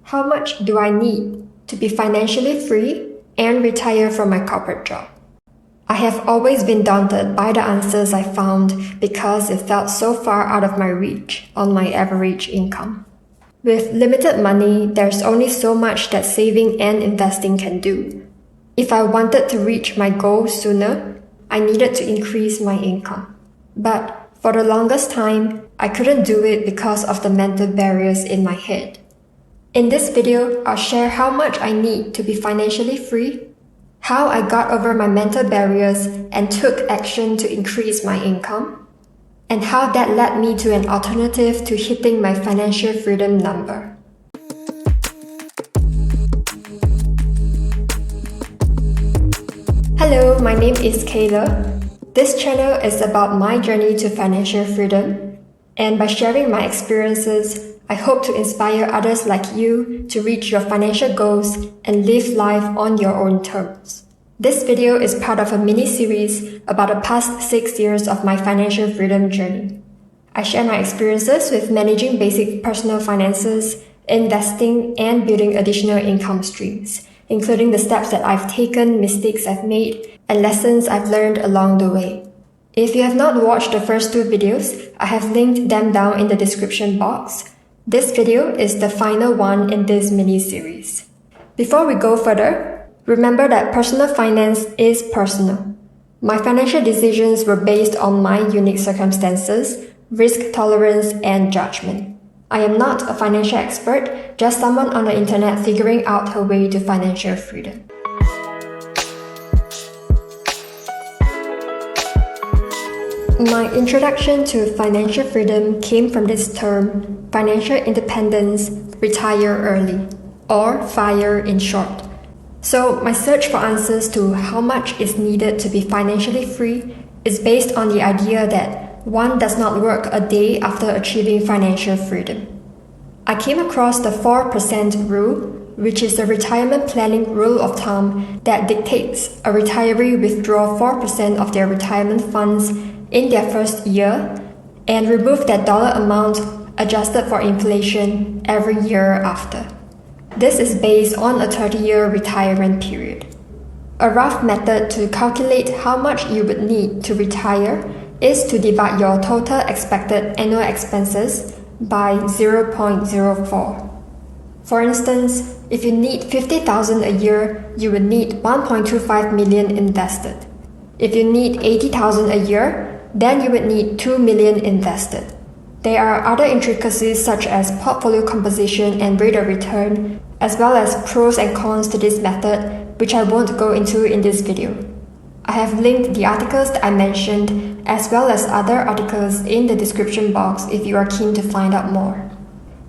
How much do I need to be financially free and retire from my corporate job? I have always been daunted by the answers I found because it felt so far out of my reach on my average income. With limited money, there's only so much that saving and investing can do. If I wanted to reach my goal sooner, I needed to increase my income. But for the longest time, I couldn't do it because of the mental barriers in my head. In this video, I'll share how much I need to be financially free, how I got over my mental barriers and took action to increase my income, and how that led me to an alternative to hitting my financial freedom number. Hello, my name is Kayla. This channel is about my journey to financial freedom, and by sharing my experiences, I hope to inspire others like you to reach your financial goals and live life on your own terms. This video is part of a mini-series about the past 6 years of my financial freedom journey. I share my experiences with managing basic personal finances, investing, and building additional income streams, including the steps that I've taken, mistakes I've made, and lessons I've learned along the way. If you have not watched the first 2 videos, I have linked them down in the description box. This video is the final one in this mini-series. Before we go further, remember that personal finance is personal. My financial decisions were based on my unique circumstances, risk tolerance, and judgment. I am not a financial expert, just someone on the internet figuring out her way to financial freedom. My introduction to financial freedom came from this term, financial independence, retire early, or FIRE in short. So my search for answers to how much is needed to be financially free is based on the idea that one does not work a day after achieving financial freedom. I came across the 4% rule, which is a retirement planning rule of thumb that dictates a retiree withdraw 4% of their retirement funds in their first year and remove that dollar amount adjusted for inflation every year after. This is based on a 30-year retirement period. A rough method to calculate how much you would need to retire is to divide your total expected annual expenses by 0.04. For instance, if you need $50,000 a year, you would need $1.25 million invested. If you need $80,000 a year, then you would need $2 million invested. There are other intricacies such as portfolio composition and rate of return, as well as pros and cons to this method, which I won't go into in this video. I have linked the articles that I mentioned, as well as other articles in the description box if you are keen to find out more.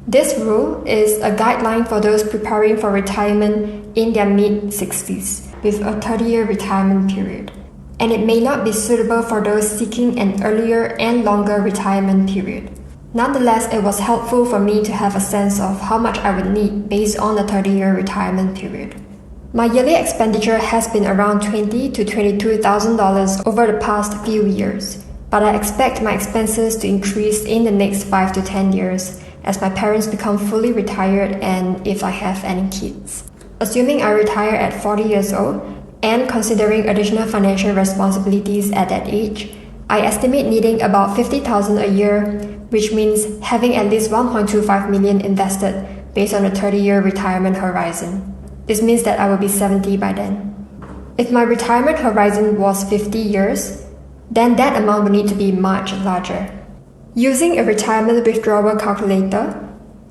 This rule is a guideline for those preparing for retirement in their mid-60s, with a 30-year retirement period, and it may not be suitable for those seeking an earlier and longer retirement period. Nonetheless, it was helpful for me to have a sense of how much I would need based on the 30-year retirement period. My yearly expenditure has been around $20,000 to $22,000 over the past few years, but I expect my expenses to increase in the next 5 to 10 years as my parents become fully retired and if I have any kids. Assuming I retire at 40 years old, and considering additional financial responsibilities at that age, I estimate needing about $50,000 a year, which means having at least $1.25 million invested based on a 30-year retirement horizon. This means that I will be 70 by then. If my retirement horizon was 50 years, then that amount would need to be much larger. Using a retirement withdrawal calculator,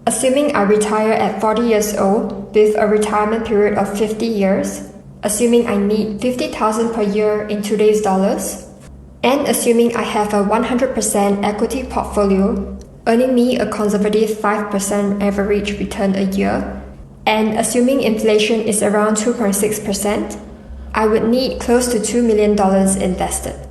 assuming I retire at 40 years old with a retirement period of 50 years, assuming I need $50,000 per year in today's dollars, and assuming I have a 100% equity portfolio, earning me a conservative 5% average return a year, and assuming inflation is around 2.6%, I would need close to $2 million invested.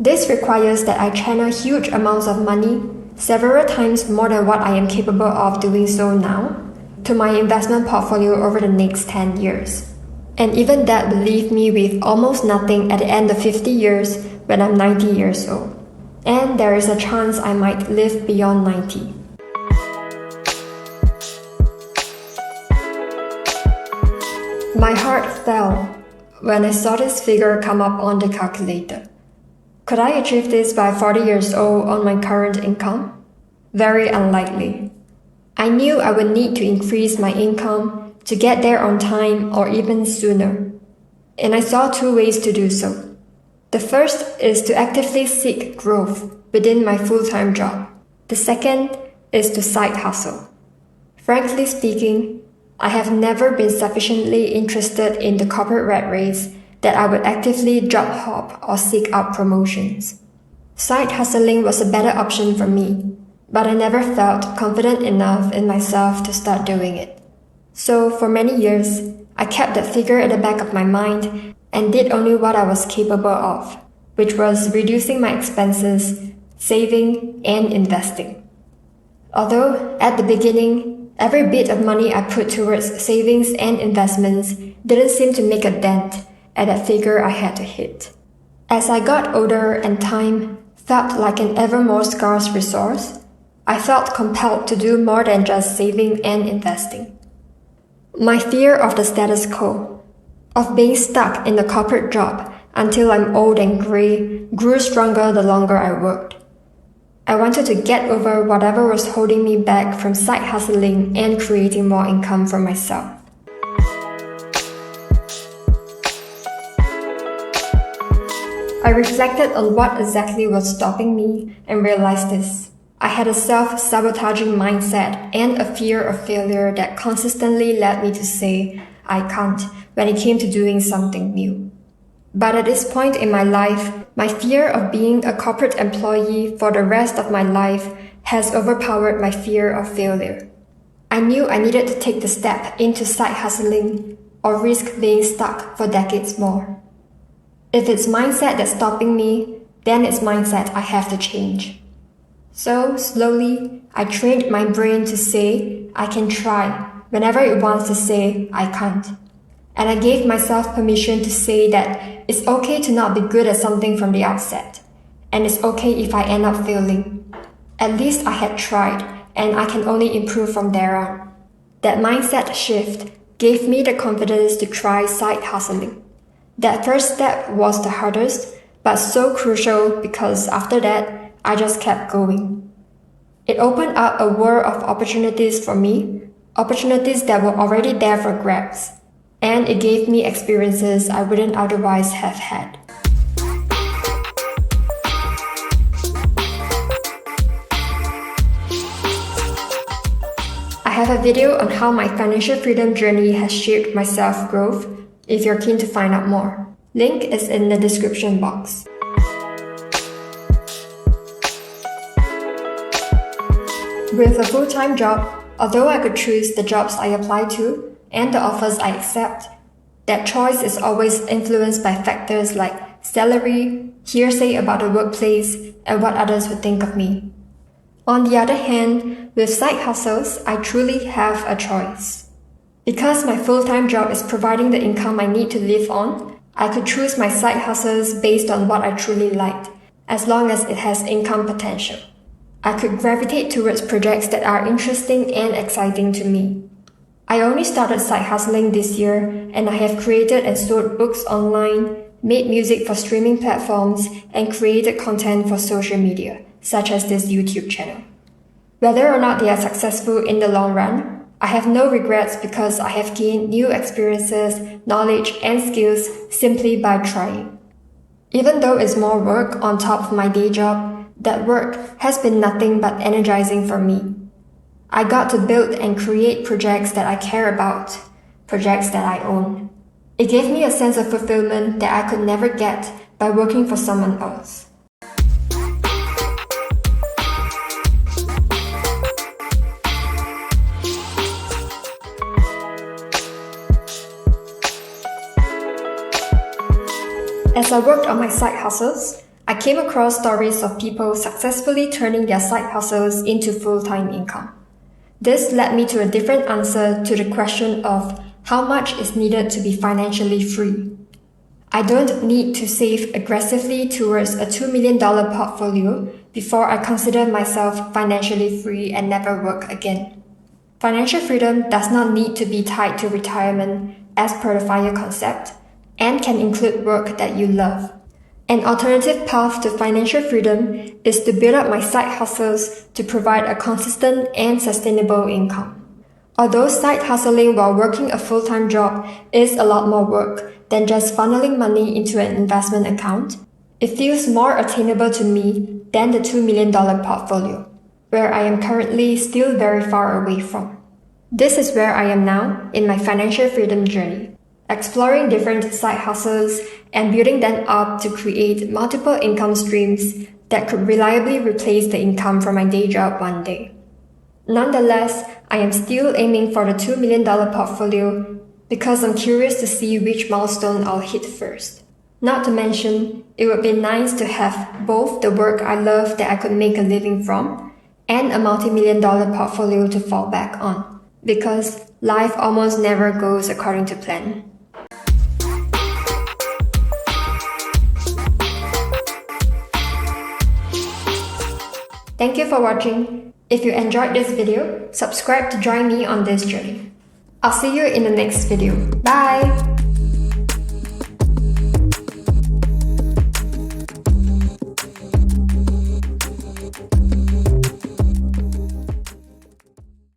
This requires that I channel huge amounts of money, several times more than what I am capable of doing so now, to my investment portfolio over the next 10 years. And even that will leave me with almost nothing at the end of 50 years when I'm 90 years old. And there is a chance I might live beyond 90. My heart fell when I saw this figure come up on the calculator. Could I achieve this by 40 years old on my current income? Very unlikely. I knew I would need to increase my income to get there on time or even sooner. And I saw two ways to do so. The first is to actively seek growth within my full-time job. The second is to side hustle. Frankly speaking, I have never been sufficiently interested in the corporate rat race that I would actively job hop or seek out promotions. Side hustling was a better option for me, but I never felt confident enough in myself to start doing it. So for many years, I kept that figure at the back of my mind and did only what I was capable of, which was reducing my expenses, saving, and investing. Although, at the beginning, every bit of money I put towards savings and investments didn't seem to make a dent at that figure I had to hit. As I got older and time felt like an ever more scarce resource, I felt compelled to do more than just saving and investing. My fear of the status quo, of being stuck in the corporate job until I'm old and gray, grew stronger the longer I worked. I wanted to get over whatever was holding me back from side hustling and creating more income for myself. I reflected on what exactly was stopping me and realized this. I had a self-sabotaging mindset and a fear of failure that consistently led me to say, I can't, when it came to doing something new. But at this point in my life, my fear of being a corporate employee for the rest of my life has overpowered my fear of failure. I knew I needed to take the step into side hustling or risk being stuck for decades more. If it's mindset that's stopping me, then it's mindset I have to change. So slowly, I trained my brain to say I can try whenever it wants to say I can't. And I gave myself permission to say that it's okay to not be good at something from the outset. And it's okay if I end up failing. At least I had tried, and I can only improve from there on. That mindset shift gave me the confidence to try side hustling. That first step was the hardest, but so crucial because after that, I just kept going. It opened up a world of opportunities for me, opportunities that were already there for grabs. And it gave me experiences I wouldn't otherwise have had. I have a video on how my financial freedom journey has shaped my self-growth if you're keen to find out more. Link is in the description box. With a full-time job, although I could choose the jobs I apply to, and the offers I accept, that choice is always influenced by factors like salary, hearsay about the workplace, and what others would think of me. On the other hand, with side hustles, I truly have a choice. Because my full-time job is providing the income I need to live on, I could choose my side hustles based on what I truly liked, as long as it has income potential. I could gravitate towards projects that are interesting and exciting to me. I only started side hustling this year, and I have created and sold books online, made music for streaming platforms, and created content for social media, such as this YouTube channel. Whether or not they are successful in the long run, I have no regrets because I have gained new experiences, knowledge, and skills simply by trying. Even though it's more work on top of my day job, that work has been nothing but energizing for me. I got to build and create projects that I care about, projects that I own. It gave me a sense of fulfillment that I could never get by working for someone else. As I worked on my side hustles, I came across stories of people successfully turning their side hustles into full-time income. This led me to a different answer to the question of how much is needed to be financially free. I don't need to save aggressively towards a $2 million portfolio before I consider myself financially free and never work again. Financial freedom does not need to be tied to retirement, as per the FIRE concept, and can include work that you love. An alternative path to financial freedom is to build up my side hustles to provide a consistent and sustainable income. Although side hustling while working a full-time job is a lot more work than just funneling money into an investment account, it feels more attainable to me than the $2 million portfolio, where I am currently still very far away from. This is where I am now in my financial freedom journey, exploring different side hustles and building them up to create multiple income streams that could reliably replace the income from my day job one day. Nonetheless, I am still aiming for the $2 million portfolio because I'm curious to see which milestone I'll hit first. Not to mention, it would be nice to have both the work I love that I could make a living from and a multi-million-dollar portfolio to fall back on, because life almost never goes according to plan. Thank you for watching. If you enjoyed this video, subscribe to join me on this journey. I'll see you in the next video. Bye!